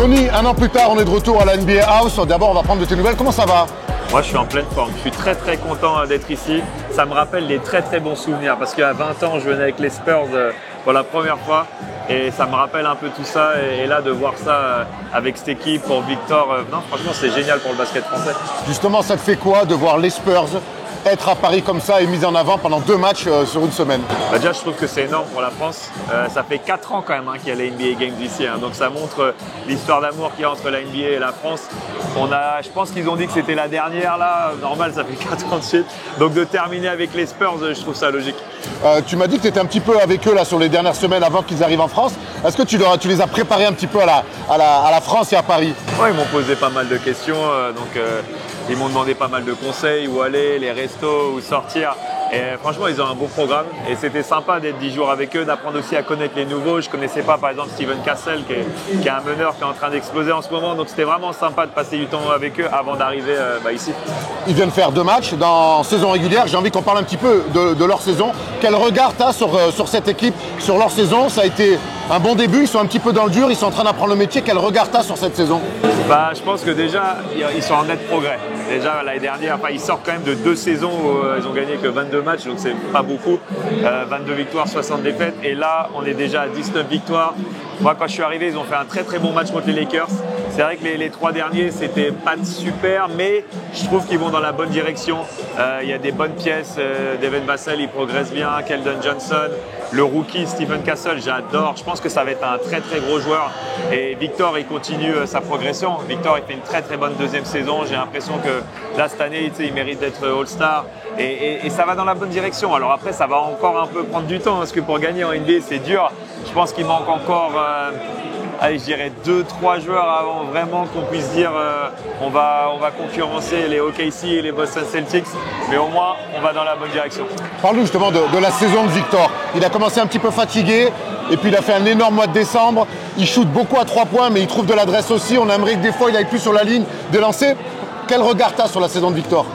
Tony, un an plus tard, on est de retour à la NBA House. D'abord, on va prendre de tes nouvelles. Comment ça va? Moi, je suis en pleine forme. Je suis très très content d'être ici. Ça me rappelle des très très bons souvenirs parce qu'à 20 ans, je venais avec les Spurs pour la première fois et ça me rappelle un peu tout ça. Et là, de voir ça avec cette équipe pour Victor, non, franchement, c'est génial pour le basket français. Justement, ça te fait quoi de voir les Spurs être à Paris comme ça et mis en avant pendant 2 matchs sur une semaine? Déjà, je trouve que c'est énorme pour la France. Ça fait 4 ans quand même qu'il y a les NBA Games ici. Donc ça montre l'histoire d'amour qu'il y a entre la NBA et la France. Je pense qu'ils ont dit que c'était la dernière là. Normal, ça fait 4 ans de suite. Donc de terminer avec les Spurs, je trouve ça logique. Tu m'as dit que tu étais un petit peu avec eux là, sur les dernières semaines avant qu'ils arrivent en France. Est-ce que tu les as préparés un petit peu à la France et à Paris? Ouais, ils m'ont posé pas mal de questions. Ils m'ont demandé pas mal de conseils, où aller, les restos, où sortir. Et franchement, ils ont un beau programme et c'était sympa d'être 10 jours avec eux, d'apprendre aussi à connaître les nouveaux. Je ne connaissais pas par exemple Steven Cassell qui est un meneur qui est en train d'exploser en ce moment. Donc c'était vraiment sympa de passer du temps avec eux avant d'arriver ici. Ils viennent faire 2 matchs dans saison régulière. J'ai envie qu'on parle un petit peu de leur saison. Quel regard tu as sur cette équipe, sur leur saison? Ça a été un bon début, ils sont un petit peu dans le dur, ils sont en train d'apprendre le métier. Quel regard tu as sur cette saison? Je pense que déjà, ils sont en net progrès. Déjà l'année dernière, ils sortent quand même de 2 saisons où ils ont gagné que 22 matchs, donc c'est pas beaucoup. 22 victoires, 60 défaites. Et là, on est déjà à 19 victoires. Moi, quand je suis arrivé, ils ont fait un très très bon match contre les Lakers. C'est vrai que les 3 derniers, c'était pas super, mais je trouve qu'ils vont dans la bonne direction. Il y a des bonnes pièces. Devin Vassell, il progresse bien. Keldon Johnson, le rookie Stephen Castle, j'adore. Je pense que ça va être un très très gros joueur. Et Victor, il continue sa progression. Victor, il fait une très très bonne 2e saison. J'ai l'impression que là, cette année, il mérite d'être All-Star. Et ça va dans la bonne direction. Alors après, ça va encore un peu prendre du temps parce que pour gagner en NBA, c'est dur. Je pense qu'il manque encore, je dirais 2-3 joueurs avant vraiment qu'on puisse dire on va concurrencer les OKC et les Boston Celtics. Mais au moins, on va dans la bonne direction. Parle-nous justement de la saison de Victor. Il a commencé un petit peu fatigué et puis il a fait un énorme mois de décembre. Il shoot beaucoup à 3 points, mais il trouve de l'adresse aussi. On aimerait que des fois, il aille plus sur la ligne de lancer. Quel regard tu as sur la saison de Victor?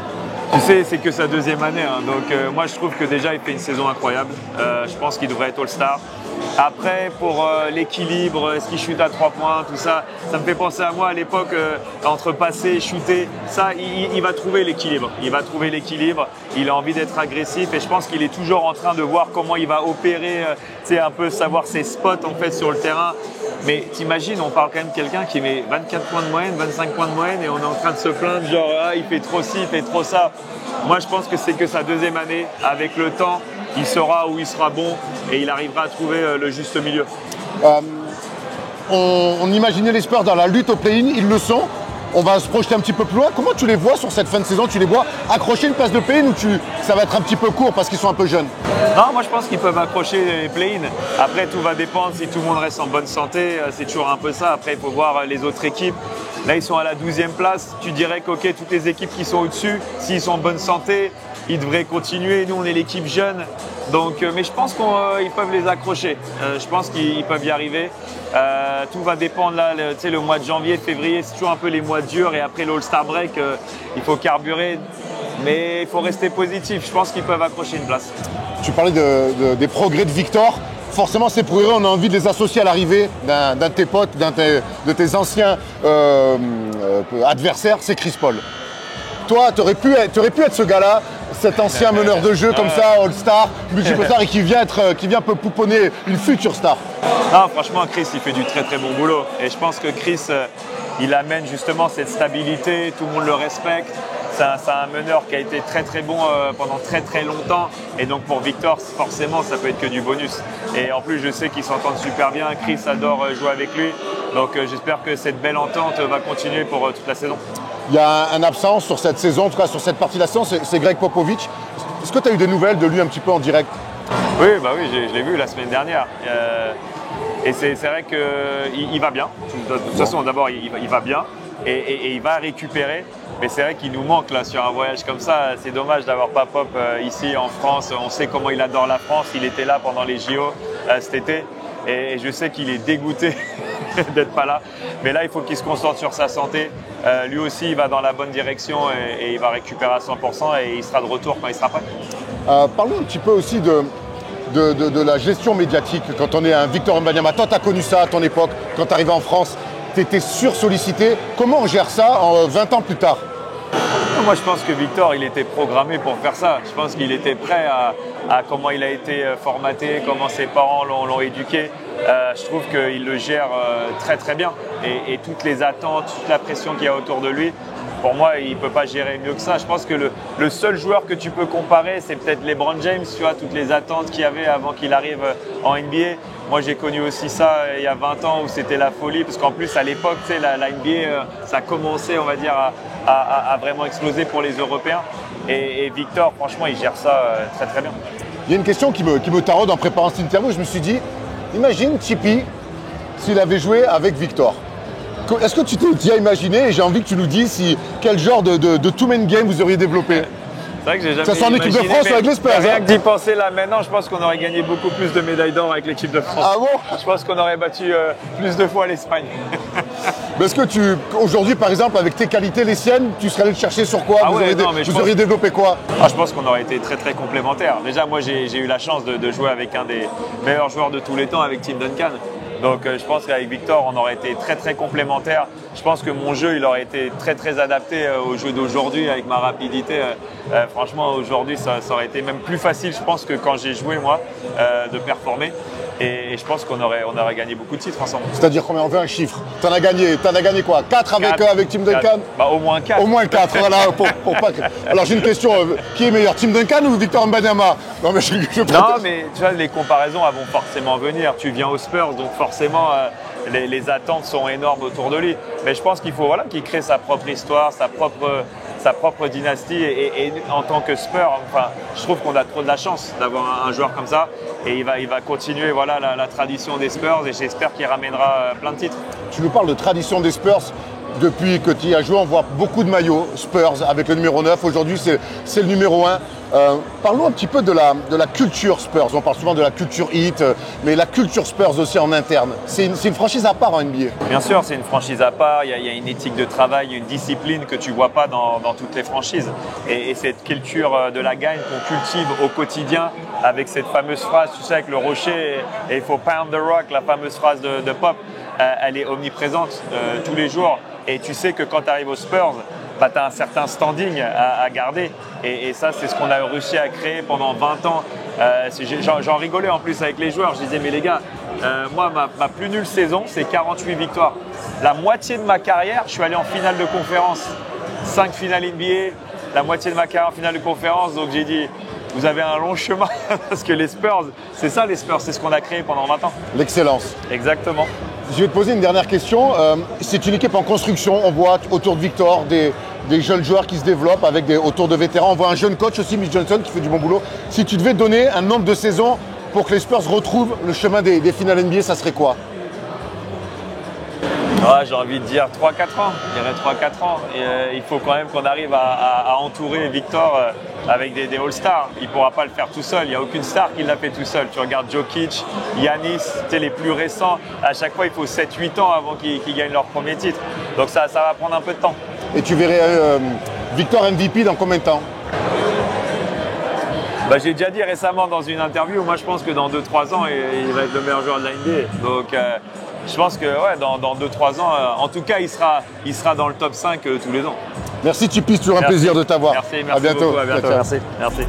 Tu sais, c'est que sa 2e année. Donc moi, je trouve que déjà, il fait une saison incroyable. Je pense qu'il devrait être All-Star. Après, pour l'équilibre, est-ce qu'il shoot à 3 points, tout ça, ça me fait penser à moi à l'époque, entre passer et shooter. Ça, il va trouver l'équilibre. Il va trouver l'équilibre. Il a envie d'être agressif et je pense qu'il est toujours en train de voir comment il va opérer, un peu savoir ses spots en fait sur le terrain. Mais t'imagines, on parle quand même de quelqu'un qui met 24 points de moyenne, 25 points de moyenne et on est en train de se plaindre genre il fait trop ci, il fait trop ça. Moi, je pense que c'est que sa 2e année. Avec le temps, il saura où il sera bon et il arrivera à trouver le juste milieu. On imaginait les Spurs dans la lutte au play-in, ils le sont. On va se projeter un petit peu plus loin. Comment tu les vois sur cette fin de saison? Tu les vois accrocher une place de play-in ou ça va être un petit peu court parce qu'ils sont un peu jeunes? Non, moi je pense qu'ils peuvent accrocher les play-in. Après, tout va dépendre si tout le monde reste en bonne santé. C'est toujours un peu ça. Après, il faut voir les autres équipes. Là, ils sont à la 12e place. Tu dirais que toutes les équipes qui sont au-dessus, s'ils sont en bonne santé, ils devraient continuer. Nous, on est l'équipe jeune. Donc, mais je pense qu'ils peuvent les accrocher. Je pense qu'ils peuvent y arriver. Tout va dépendre là, le mois de janvier, février, c'est toujours un peu les mois durs et après l'All-Star Break, il faut carburer. Mais il faut rester positif. Je pense qu'ils peuvent accrocher une place. Tu parlais des progrès de Victor. Forcément, ces progrès, on a envie de les associer à l'arrivée d'un de tes potes, de tes anciens adversaires, c'est Chris Paul. Toi, tu aurais pu être ce gars-là, cet ancien meneur de jeu comme ça, All-Star, multiple star et qui vient un peu pouponner une future star. Non, franchement, Chris, il fait du très très bon boulot. Et je pense que Chris, il amène justement cette stabilité, tout le monde le respecte. C'est un meneur qui a été très très bon pendant très très longtemps. Et donc pour Victor, forcément, ça peut être que du bonus. Et en plus, je sais qu'ils s'entendent super bien. Chris adore jouer avec lui. Donc j'espère que cette belle entente va continuer pour toute la saison. Il y a un absence sur cette saison, en tout cas sur cette partie de la saison, c'est Greg Popovich. Est-ce que tu as eu des nouvelles de lui un petit peu en direct? Oui, je l'ai vu la semaine dernière. Et c'est vrai qu'il va bien. De toute façon, d'abord, il va bien et il va récupérer. Mais c'est vrai qu'il nous manque là sur un voyage comme ça. C'est dommage d'avoir pas Pop ici en France. On sait comment il adore la France. Il était là pendant les JO cet été. Et je sais qu'il est dégoûté d'être pas là. Mais là, il faut qu'il se concentre sur sa santé. Lui aussi, il va dans la bonne direction et il va récupérer à 100% et il sera de retour quand il sera prêt. Parlons un petit peu aussi de la gestion médiatique quand on est un Victor Wembanyama. Toi, tu as connu ça à ton époque, quand tu arrives en France. tu étais sursollicité. Comment on gère ça 20 ans plus tard? Moi, je pense que Victor, il était programmé pour faire ça. Je pense qu'il était prêt à comment il a été formaté, comment ses parents l'ont éduqué. Je trouve qu'il le gère très très bien. Et toutes les attentes, toute la pression qu'il y a autour de lui, pour moi, il ne peut pas gérer mieux que ça. Je pense que le seul joueur que tu peux comparer, c'est peut-être LeBron James, tu vois, toutes les attentes qu'il y avait avant qu'il arrive en NBA. Moi, j'ai connu aussi ça il y a 20 ans où c'était la folie, parce qu'en plus, à l'époque, tu sais, la NBA, ça commençait, on va dire, à vraiment exploser pour les Européens. Et Victor, franchement, il gère ça très, très bien. Il y a une question qui me taraude en préparant cette interview. Je me suis dit, imagine Chippy s'il avait joué avec Victor. Est-ce que tu t'y as imaginé? Et j'ai envie que tu nous dises quel genre de two-man game vous auriez développé. C'est vrai que j'ai jamais ça sent en équipe de France avec les Spurs. Rien que d'y penser là maintenant, je pense qu'on aurait gagné beaucoup plus de médailles d'or avec l'équipe de France. Ah bon? Je pense qu'on aurait battu plus de fois l'Espagne. Est-ce que aujourd'hui par exemple, avec tes qualités, les siennes, tu serais allé le chercher sur quoi? Vous auriez développé quoi? Je pense qu'on aurait été très très complémentaires. Déjà, moi j'ai eu la chance de jouer avec un des meilleurs joueurs de tous les temps, avec Tim Duncan. Donc je pense qu'avec Victor, on aurait été très très complémentaires. Je pense que mon jeu, il aurait été très très adapté au jeu d'aujourd'hui avec ma rapidité. Franchement, aujourd'hui, ça aurait été même plus facile, je pense, que quand j'ai joué moi, de performer. Et je pense qu'on aurait gagné beaucoup de titres ensemble. C'est-à-dire combien? On veut un chiffre. T'en as gagné quoi? 4 avec Tim Duncan? Au moins 4. Au moins 4, voilà. Pour pas que... Alors j'ai une question. Qui est meilleur, Tim Duncan ou Victor Wembanyama? Non mais mais tu vois, les comparaisons elles vont forcément venir. Tu viens aux Spurs, donc forcément les attentes sont énormes autour de lui. Mais je pense qu'il faut qu'il crée sa propre histoire, sa propre dynastie. Et en tant que Spurs, je trouve qu'on a trop de la chance d'avoir un joueur comme ça. Et il va continuer la tradition des Spurs et j'espère qu'il ramènera plein de titres. Tu nous parles de tradition des Spurs. Depuis que tu y as joué, on voit beaucoup de maillots Spurs avec le numéro 9. Aujourd'hui, c'est le numéro 1. Parlons un petit peu de la culture Spurs. On parle souvent de la culture Heat, mais la culture Spurs aussi en interne. C'est une franchise à part en NBA. Bien sûr, c'est une franchise à part. Il y a une éthique de travail, une discipline que tu ne vois pas dans toutes les franchises. Et cette culture de la gagne qu'on cultive au quotidien avec cette fameuse phrase, tu sais, avec le rocher, et il faut pound the rock, la fameuse phrase de Pop, elle est omniprésente tous les jours. Et tu sais que quand tu arrives aux Spurs, tu as un certain standing à garder. Et ça, c'est ce qu'on a réussi à créer pendant 20 ans. J'en rigolais en plus avec les joueurs. Je disais, mais les gars, moi, ma plus nulle saison, c'est 48 victoires. La moitié de ma carrière, je suis allé en finale de conférence. 5 finales NBA, la moitié de ma carrière en finale de conférence. Donc j'ai dit, vous avez un long chemin. Parce que les Spurs, c'est ça les Spurs, c'est ce qu'on a créé pendant 20 ans. L'excellence. Exactement. Je vais te poser une dernière question. C'est une équipe en construction. On voit autour de Victor des jeunes joueurs qui se développent autour de vétérans. On voit un jeune coach aussi, Mitch Johnson, qui fait du bon boulot. Si tu devais donner un nombre de saisons pour que les Spurs retrouvent le chemin des finales NBA, ça serait quoi? J'ai envie de dire 3-4 ans. Je dirais 3-4 ans. Et, il faut quand même qu'on arrive à entourer Victor avec des All-Stars. Il ne pourra pas le faire tout seul. Il n'y a aucune star qui l'a fait tout seul. Tu regardes Jokic, Giannis, c'était les plus récents. À chaque fois, il faut 7-8 ans avant qu'ils gagnent leur premier titre. Donc ça va prendre un peu de temps. Et tu verrais Victor MVP dans combien de temps? J'ai déjà dit récemment dans une interview, moi je pense que dans 2-3 ans, il va être le meilleur joueur de la NBA. Donc je pense que dans 2-3 ans, en tout cas, il sera dans le top 5 tous les ans. Merci Chippy, c'est toujours un plaisir de t'avoir. Merci à bientôt. Beaucoup, à bientôt. Merci.